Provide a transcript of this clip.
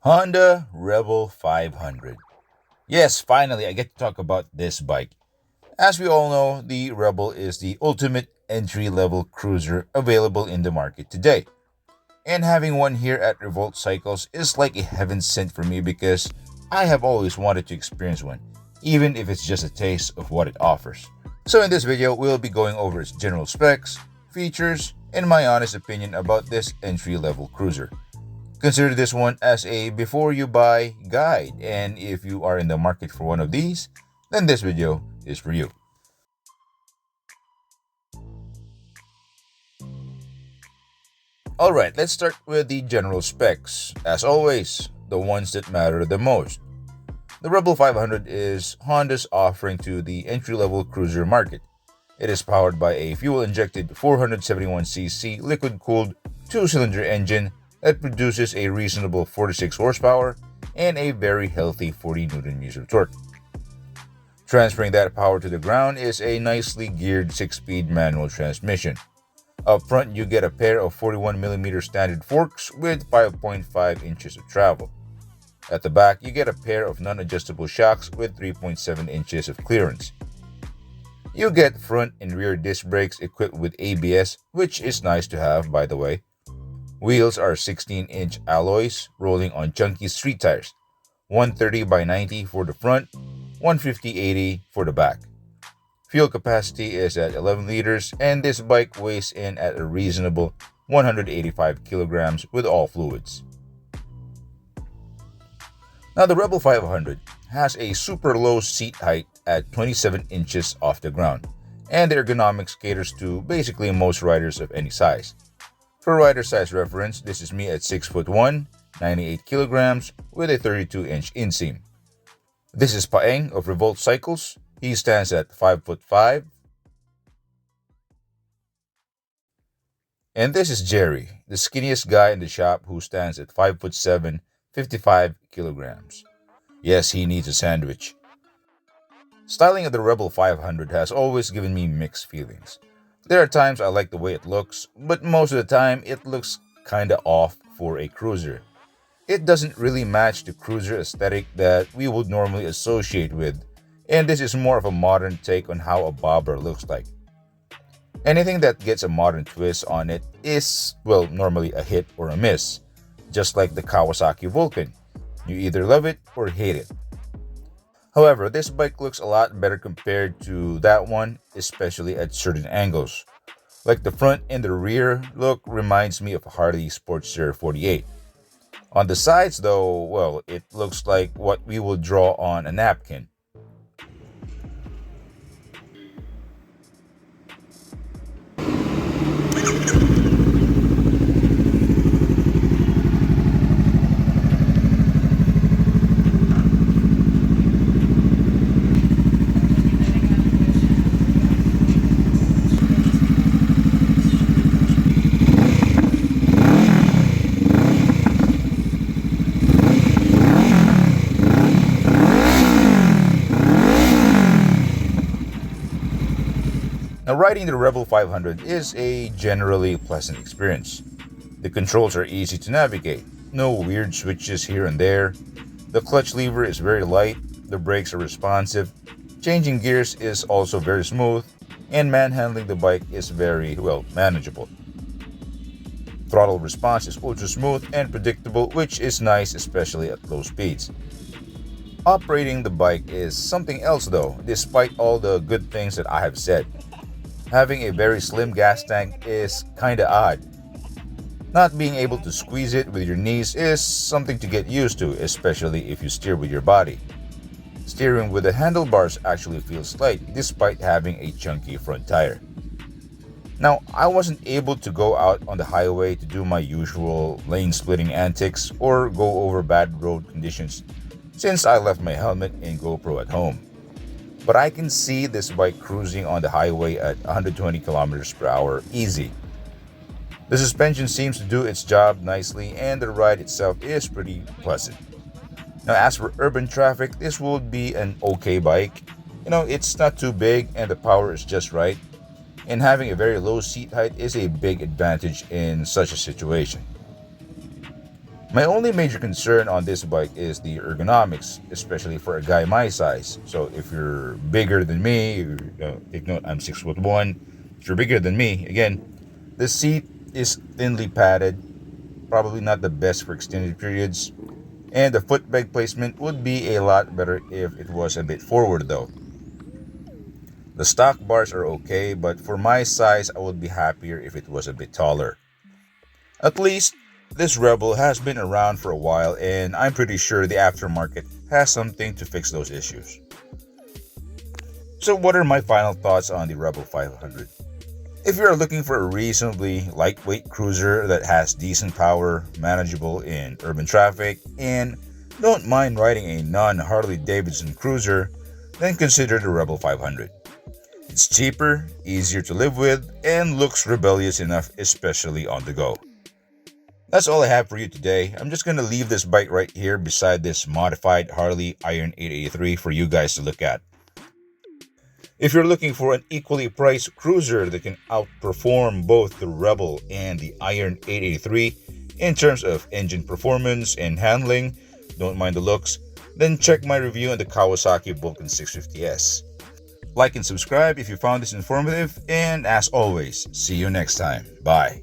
Honda Rebel 500. Yes, finally I get to talk about this bike. As we all know, the Rebel is the ultimate entry-level cruiser available in the market today. And having one here at Revolt Cycles is like a heaven sent for me because I have always wanted to experience one, even if it's just a taste of what it offers. So in this video, we'll be going over its general specs, features, and my honest opinion about this entry-level cruiser. Consider this one as a before you buy guide, and if you are in the market for one of these, then this video is for you. Alright, let's start with the general specs. As always, the ones that matter the most. The Rebel 500 is Honda's offering to the entry-level cruiser market. It is powered by a fuel-injected 471cc liquid-cooled two-cylinder engine that produces a reasonable 46 horsepower and a very healthy 40 Nm torque. Transferring that power to the ground is a nicely geared 6-speed manual transmission. Up front, you get a pair of 41mm standard forks with 5.5 inches of travel. At the back, you get a pair of non-adjustable shocks with 3.7 inches of clearance. You get front and rear disc brakes equipped with ABS, which is nice to have, by the way. Wheels are 16-inch alloys rolling on chunky street tires, 130/90 for the front, 150/80 for the back. Fuel capacity is at 11 liters and this bike weighs in at a reasonable 185 kilograms with all fluids. Now the Rebel 500 has a super low seat height at 27 inches off the ground, and the ergonomics caters to basically most riders of any size. For rider size reference, this is me at 6'1", 98 kilograms with a 32-inch inseam. This is Paeng of Revolt Cycles. He stands at 5'5". And this is Jerry, the skinniest guy in the shop who stands at 5'7", 55 kilograms. Yes, he needs a sandwich. Styling of the Rebel 500 has always given me mixed feelings. There are times I like the way it looks, but most of the time it looks kinda off for a cruiser. It doesn't really match the cruiser aesthetic that we would normally associate with, and this is more of a modern take on how a bobber looks like. Anything that gets a modern twist on it is, well, normally a hit or a miss, just like the Kawasaki Vulcan. You either love it or hate it. However, this bike looks a lot better compared to that one, especially at certain angles. Like the front and the rear look reminds me of a Harley Sportster 48. On the sides though, well, it looks like what we would draw on a napkin. Now, riding the Rebel 500 is a generally pleasant experience. The controls are easy to navigate, no weird switches here and there. The clutch lever is very light, the brakes are responsive, changing gears is also very smooth, and manhandling the bike is very, well, manageable. Throttle response is ultra smooth and predictable, which is nice especially at low speeds. Operating the bike is something else though, despite all the good things that I have said. Having a very slim gas tank is kinda odd. Not being able to squeeze it with your knees is something to get used to, especially if you steer with your body. Steering with the handlebars actually feels light despite having a chunky front tire. Now, I wasn't able to go out on the highway to do my usual lane splitting antics or go over bad road conditions since I left my helmet and GoPro at home. But I can see this bike cruising on the highway at 120 kilometers per hour easy. The suspension seems to do its job nicely and the ride itself is pretty pleasant. Now as for urban traffic, this will be an okay bike. It's not too big and the power is just right. And having a very low seat height is a big advantage in such a situation. My only major concern on this bike is the ergonomics, especially for a guy my size. So if you're bigger than me, take note, I'm 6'1". If you're bigger than me, again, the seat is thinly padded, probably not the best for extended periods, and the foot peg placement would be a lot better if it was a bit forward though. The stock bars are okay, but for my size, I would be happier if it was a bit taller. At least, this Rebel has been around for a while, and I'm pretty sure the aftermarket has something to fix those issues. So what are my final thoughts on the Rebel 500? If you're looking for a reasonably lightweight cruiser that has decent power, manageable in urban traffic, and don't mind riding a non-Harley-Davidson cruiser, then consider the Rebel 500. It's cheaper, easier to live with, and looks rebellious enough, especially on the go. That's all I have for you today. I'm just going to leave this bike right here beside this modified Harley Iron 883 for you guys to look at. If you're looking for an equally priced cruiser that can outperform both the Rebel and the Iron 883 in terms of engine performance and handling, don't mind the looks, then check my review on the Kawasaki Vulcan 650S. Like and subscribe if you found this informative, and as always, see you next time. Bye.